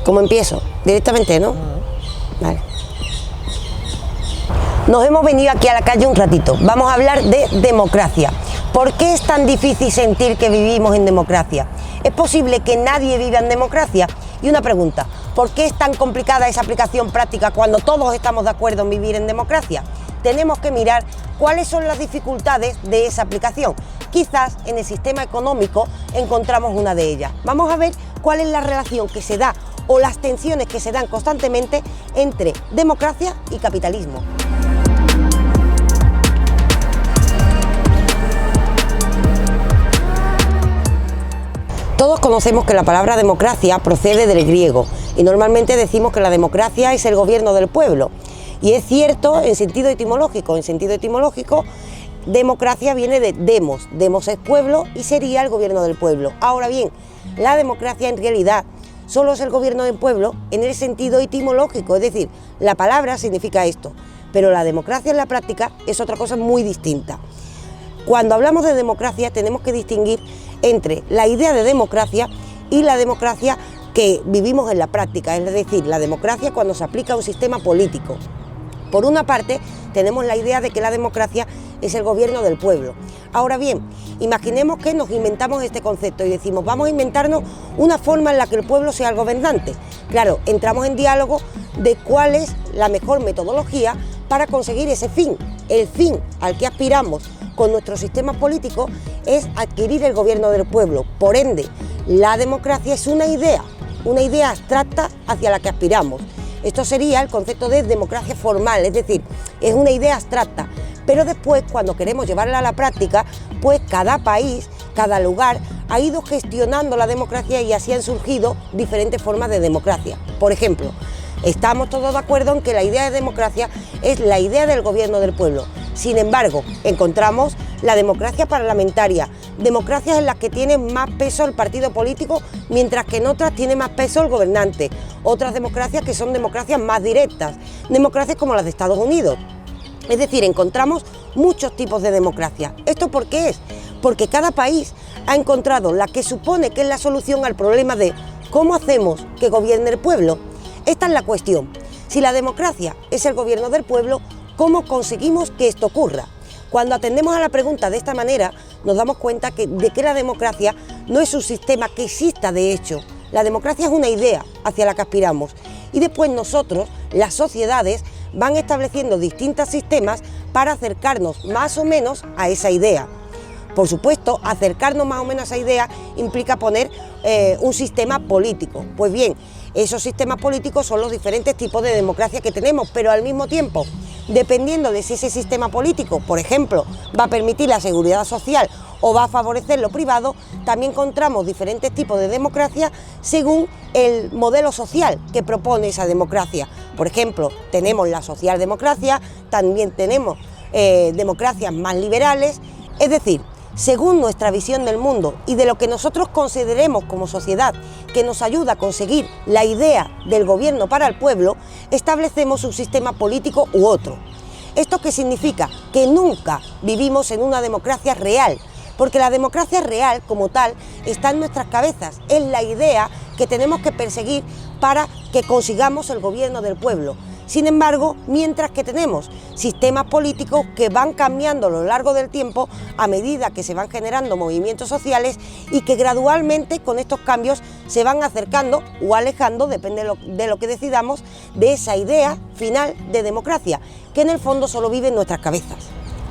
¿Cómo empiezo? Directamente, ¿no? Vale. Nos hemos venido aquí a la calle un ratito. Vamos a hablar de democracia. ¿Por qué es tan difícil sentir que vivimos en democracia? ¿Es posible que nadie viva en democracia? Y una pregunta, ¿por qué es tan complicada esa aplicación práctica cuando todos estamos de acuerdo en vivir en democracia? Tenemos que mirar cuáles son las dificultades de esa aplicación. Quizás en el sistema económico encontramos una de ellas. Vamos a ver cuál es la relación que se da o las tensiones que se dan constantemente entre democracia y capitalismo. Todos conocemos que la palabra democracia procede del griego y normalmente decimos que la democracia es el gobierno del pueblo. Y es cierto en sentido etimológico. En sentido etimológico, democracia viene de demos. Demos es pueblo y sería el gobierno del pueblo. Ahora bien, la democracia en realidad solo es el gobierno del pueblo en el sentido etimológico, es decir, la palabra significa esto, pero la democracia en la práctica es otra cosa muy distinta. Cuando hablamos de democracia tenemos que distinguir entre la idea de democracia y la democracia que vivimos en la práctica, es decir, la democracia cuando se aplica a un sistema político. Por una parte, tenemos la idea de que la democracia es el gobierno del pueblo. Ahora bien, imaginemos que nos inventamos este concepto y decimos, vamos a inventarnos una forma en la que el pueblo sea el gobernante. Claro, entramos en diálogo de cuál es la mejor metodología para conseguir ese fin. El fin al que aspiramos con nuestro sistema político es adquirir el gobierno del pueblo. Por ende, la democracia es una idea abstracta hacia la que aspiramos. Esto sería el concepto de democracia formal, es decir, es una idea abstracta, pero después cuando queremos llevarla a la práctica, pues cada país, cada lugar ha ido gestionando la democracia y así han surgido diferentes formas de democracia. Por ejemplo, estamos todos de acuerdo en que la idea de democracia es la idea del gobierno del pueblo. Sin embargo, encontramos la democracia parlamentaria, democracias en las que tiene más peso el partido político, mientras que en otras tiene más peso el gobernante. Otras democracias que son democracias más directas, democracias como las de Estados Unidos. Es decir, encontramos muchos tipos de democracia. ¿Esto por qué es? Porque cada país ha encontrado la que supone que es la solución al problema de ¿cómo hacemos que gobierne el pueblo? Esta es la cuestión. Si la democracia es el gobierno del pueblo, ¿cómo conseguimos que esto ocurra? Cuando atendemos a la pregunta de esta manera, nos damos cuenta de que la democracia no es un sistema que exista de hecho. La democracia es una idea hacia la que aspiramos y después nosotros, las sociedades, van estableciendo distintos sistemas para acercarnos más o menos a esa idea. Por supuesto, acercarnos más o menos a esa idea implica poner un sistema político. Pues bien, esos sistemas políticos son los diferentes tipos de democracia que tenemos, pero al mismo tiempo, dependiendo de si ese sistema político, por ejemplo, va a permitir la seguridad social o va a favorecer lo privado, también encontramos diferentes tipos de democracia según el modelo social que propone esa democracia. Por ejemplo, tenemos la socialdemocracia, también tenemos democracias más liberales, es decir, según nuestra visión del mundo y de lo que nosotros consideremos como sociedad que nos ayuda a conseguir la idea del gobierno para el pueblo, establecemos un sistema político u otro. ¿Esto qué significa? Que nunca vivimos en una democracia real, porque la democracia real como tal está en nuestras cabezas, es la idea que tenemos que perseguir para que consigamos el gobierno del pueblo. Sin embargo, mientras que tenemos sistemas políticos que van cambiando a lo largo del tiempo a medida que se van generando movimientos sociales y que gradualmente con estos cambios se van acercando o alejando, depende de lo que decidamos, de esa idea final de democracia, que en el fondo solo vive en nuestras cabezas.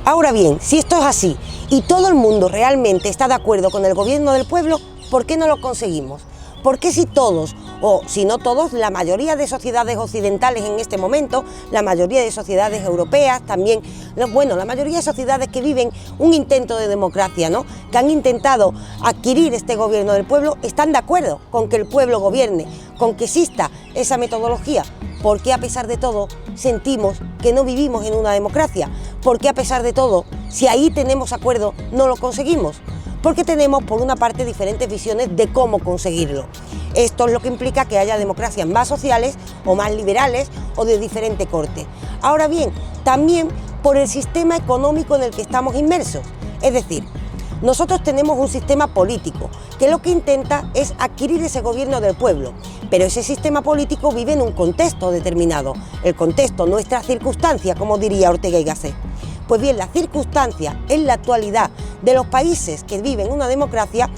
Ahora bien, si esto es así y todo el mundo realmente está de acuerdo con el gobierno del pueblo, ¿por qué no lo conseguimos? ¿Por qué si todos, o si no todos, la mayoría de sociedades occidentales en este momento, la mayoría de sociedades europeas también, bueno, la mayoría de sociedades que viven un intento de democracia, ¿no?, que han intentado adquirir este gobierno del pueblo, están de acuerdo con que el pueblo gobierne, con que exista esa metodología? ¿Por qué a pesar de todo sentimos que no vivimos en una democracia? ¿Por qué a pesar de todo, si ahí tenemos acuerdo, no lo conseguimos? Porque tenemos, por una parte, diferentes visiones de cómo conseguirlo. Esto es lo que implica que haya democracias más sociales o más liberales o de diferente corte. Ahora bien, también por el sistema económico en el que estamos inmersos. Es decir, Nosotros tenemos un sistema político que lo que intenta es adquirir ese gobierno del pueblo, pero ese sistema político vive en un contexto determinado, el contexto, nuestra circunstancia, como diría Ortega y Gasset. Pues bien, la circunstancia en la actualidad de los países que viven una democracia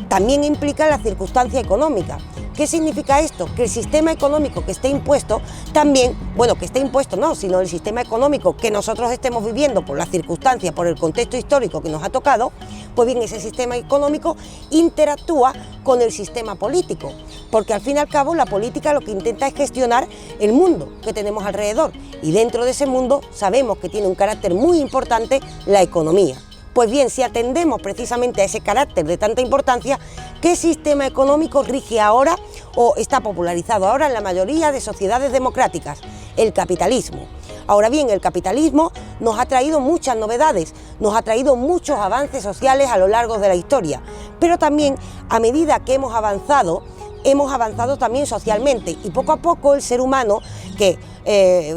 también implica la circunstancia económica. ¿Qué significa esto? Que el sistema económico que esté impuesto también, bueno, que esté impuesto no, sino el sistema económico que nosotros estemos viviendo por las circunstancias, por el contexto histórico que nos ha tocado, pues bien, ese sistema económico interactúa con el sistema político, porque al fin y al cabo la política lo que intenta es gestionar el mundo que tenemos alrededor, y dentro de ese mundo sabemos que tiene un carácter muy importante la economía. Pues bien, si atendemos precisamente a ese carácter de tanta importancia, ¿qué sistema económico rige ahora o está popularizado ahora en la mayoría de sociedades democráticas? El capitalismo. Ahora bien, el capitalismo nos ha traído muchas novedades, nos ha traído muchos avances sociales a lo largo de la historia, pero también a medida que hemos avanzado también socialmente, y poco a poco el ser humano que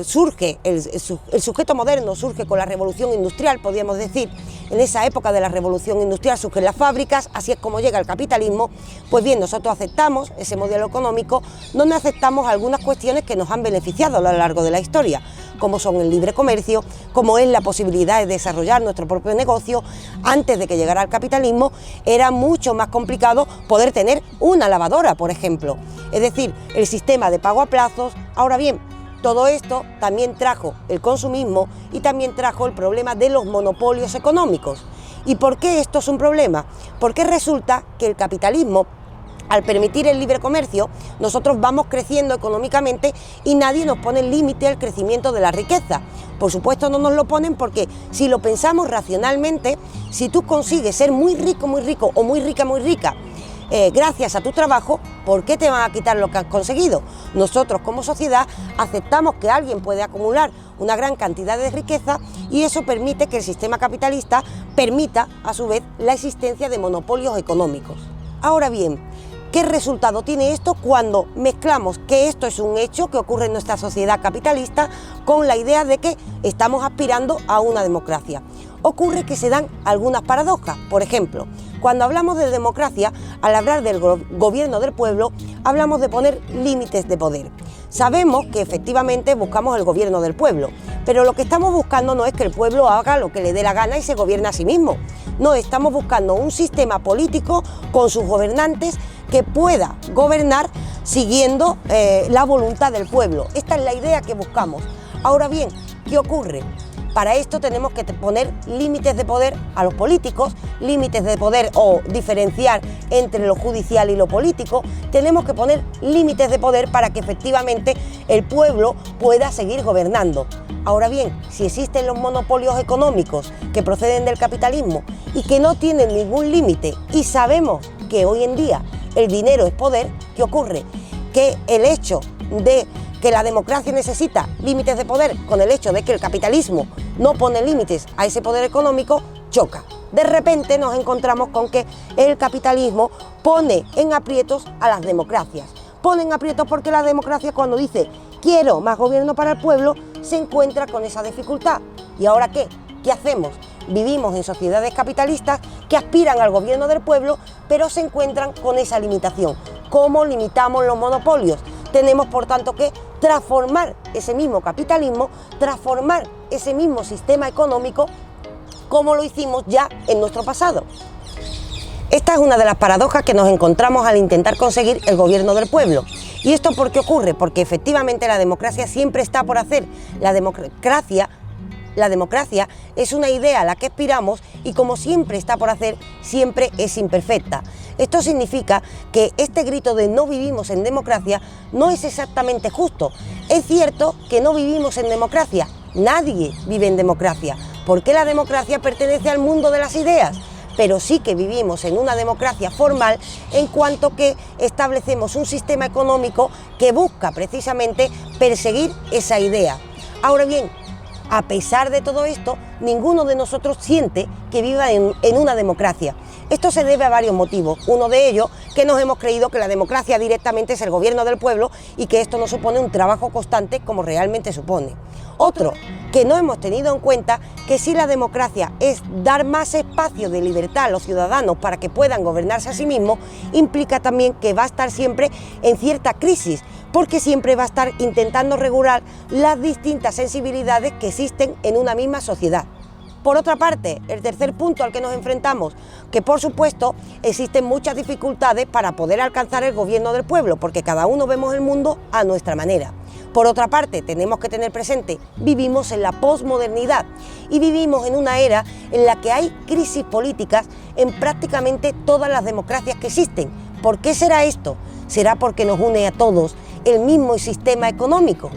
surge, el sujeto moderno surge con la revolución industrial, podríamos decir. En esa época de la revolución industrial surgen las fábricas, así es como llega el capitalismo. Pues bien, nosotros aceptamos ese modelo económico donde aceptamos algunas cuestiones que nos han beneficiado a lo largo de la historia, como son el libre comercio, como es la posibilidad de desarrollar nuestro propio negocio. Antes de que llegara el capitalismo era mucho más complicado poder tener una lavadora, por ejemplo. Es decir, el sistema de pago a plazos. Ahora bien, todo esto también trajo el consumismo y también trajo el problema de los monopolios económicos. ¿Y por qué esto es un problema? Porque resulta que el capitalismo, al permitir el libre comercio, nosotros vamos creciendo económicamente y nadie nos pone límite al crecimiento de la riqueza. Por supuesto no nos lo ponen porque si lo pensamos racionalmente, si tú consigues ser muy rico o muy rica, gracias a tu trabajo, ¿por qué te van a quitar lo que has conseguido? Nosotros como sociedad aceptamos que alguien puede acumular una gran cantidad de riqueza y eso permite que el sistema capitalista permita a su vez la existencia de monopolios económicos. Ahora bien, ¿qué resultado tiene esto cuando mezclamos que esto es un hecho que ocurre en nuestra sociedad capitalista con la idea de que estamos aspirando a una democracia? Ocurre que se dan algunas paradojas. Por ejemplo, cuando hablamos de democracia, al hablar del gobierno del pueblo, hablamos de poner límites de poder. Sabemos que efectivamente buscamos el gobierno del pueblo, pero lo que estamos buscando no es que el pueblo haga lo que le dé la gana y se gobierne a sí mismo. No, estamos buscando un sistema político con sus gobernantes que pueda gobernar siguiendo la voluntad del pueblo. Esta es la idea que buscamos. Ahora bien, ¿qué ocurre? Para esto tenemos que poner límites de poder a los políticos, límites de poder o diferenciar entre lo judicial y lo político. Tenemos que poner límites de poder para que efectivamente el pueblo pueda seguir gobernando. Ahora bien, si existen los monopolios económicos que proceden del capitalismo y que no tienen ningún límite y sabemos que hoy en día el dinero es poder, ¿qué ocurre? Que el hecho de que la democracia necesita límites de poder con el hecho de que el capitalismo no pone límites a ese poder económico, choca. De repente nos encontramos con que el capitalismo pone en aprietos a las democracias. Pone en aprietos porque la democracia, cuando dice quiero más gobierno para el pueblo, se encuentra con esa dificultad. ¿Y ahora qué? ¿Qué hacemos? Vivimos en sociedades capitalistas que aspiran al gobierno del pueblo, pero se encuentran con esa limitación. ¿Cómo limitamos los monopolios? Tenemos, por tanto, que transformar ese mismo capitalismo, transformar ese mismo sistema económico como lo hicimos ya en nuestro pasado. Esta es una de las paradojas que nos encontramos al intentar conseguir el gobierno del pueblo. ¿Y esto por qué ocurre? Porque efectivamente la democracia siempre está por hacer. La democracia es una idea a la que aspiramos y como siempre está por hacer, siempre es imperfecta. Esto significa que este grito de no vivimos en democracia no es exactamente justo. Es cierto que no vivimos en democracia, nadie vive en democracia, porque la democracia pertenece al mundo de las ideas, pero sí que vivimos en una democracia formal en cuanto que establecemos un sistema económico que busca precisamente perseguir esa idea. Ahora bien, a pesar de todo esto, ninguno de nosotros siente que viva en una democracia. Esto se debe a varios motivos. Uno de ellos, que nos hemos creído que la democracia directamente es el gobierno del pueblo y que esto no supone un trabajo constante como realmente supone. Otro, que no hemos tenido en cuenta que si la democracia es dar más espacio de libertad a los ciudadanos para que puedan gobernarse a sí mismos, implica también que va a estar siempre en cierta crisis, porque siempre va a estar intentando regular las distintas sensibilidades que existen en una misma sociedad. Por otra parte, el tercer punto al que nos enfrentamos, que por supuesto existen muchas dificultades para poder alcanzar el gobierno del pueblo, porque cada uno vemos el mundo a nuestra manera. Por otra parte, tenemos que tener presente, vivimos en la posmodernidad y vivimos en una era en la que hay crisis políticas en prácticamente todas las democracias que existen. ¿Por qué será esto? ¿Será porque nos une a todos el mismo sistema económico?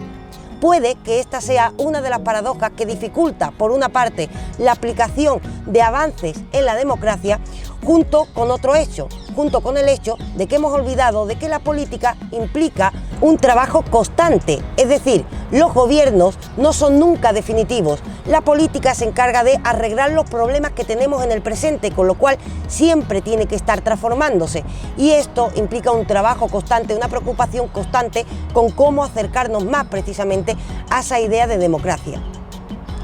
Puede que esta sea una de las paradojas que dificulta, por una parte, la aplicación de avances en la democracia, junto con otro hecho, junto con el hecho de que hemos olvidado de que la política implica un trabajo constante, es decir, los gobiernos no son nunca definitivos, la política se encarga de arreglar los problemas que tenemos en el presente, con lo cual siempre tiene que estar transformándose y esto implica un trabajo constante, una preocupación constante con cómo acercarnos más precisamente a esa idea de democracia.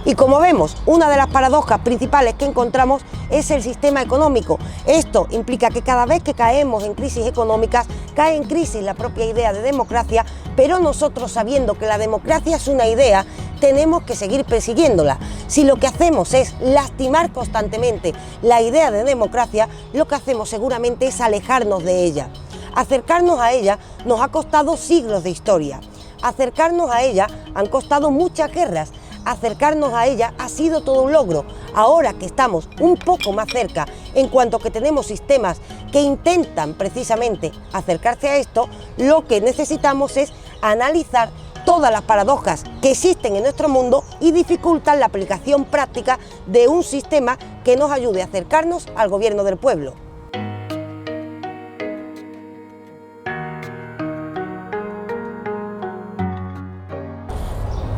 Y como vemos, una de las paradojas principales que encontramos es el sistema económico. Esto implica que cada vez que caemos en crisis económicas, cae en crisis la propia idea de democracia, pero nosotros, sabiendo que la democracia es una idea, tenemos que seguir persiguiéndola. Si lo que hacemos es lastimar constantemente la idea de democracia, lo que hacemos seguramente es alejarnos de ella. Acercarnos a ella nos ha costado siglos de historia. Acercarnos a ella han costado muchas guerras. Acercarnos a ella ha sido todo un logro. Ahora que estamos un poco más cerca, en cuanto que tenemos sistemas que intentan precisamente acercarse a esto, lo que necesitamos es analizar todas las paradojas que existen en nuestro mundo y dificultan la aplicación práctica de un sistema que nos ayude a acercarnos al gobierno del pueblo.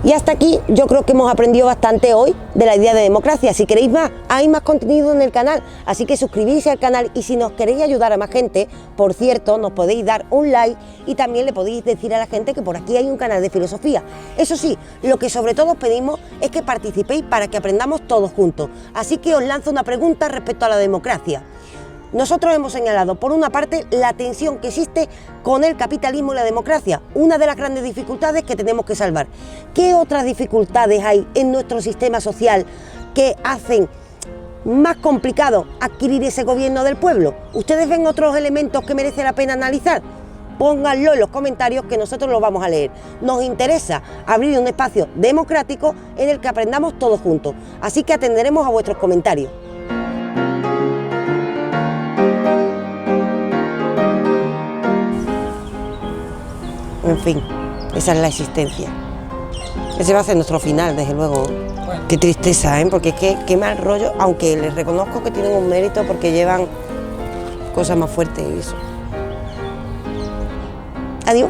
Y hasta aquí yo creo que hemos aprendido bastante hoy de la idea de democracia. Si queréis más, hay más contenido en el canal, así que suscribíos al canal y si nos queréis ayudar a más gente, por cierto, nos podéis dar un like y también le podéis decir a la gente que por aquí hay un canal de filosofía. Eso sí, lo que sobre todo os pedimos es que participéis para que aprendamos todos juntos. Así que os lanzo una pregunta respecto a la democracia. Nosotros hemos señalado, por una parte, la tensión que existe con el capitalismo y la democracia, una de las grandes dificultades que tenemos que salvar. ¿Qué otras dificultades hay en nuestro sistema social que hacen más complicado adquirir ese gobierno del pueblo? ¿Ustedes ven otros elementos que merece la pena analizar? Pónganlo en los comentarios que nosotros los vamos a leer. Nos interesa abrir un espacio democrático en el que aprendamos todos juntos, así que atenderemos a vuestros comentarios. En fin, esa es la existencia. Ese va a ser nuestro final, desde luego. Bueno. Qué tristeza, ¿eh? Porque es que qué mal rollo, aunque les reconozco que tienen un mérito porque llevan cosas más fuertes y eso. Adiós.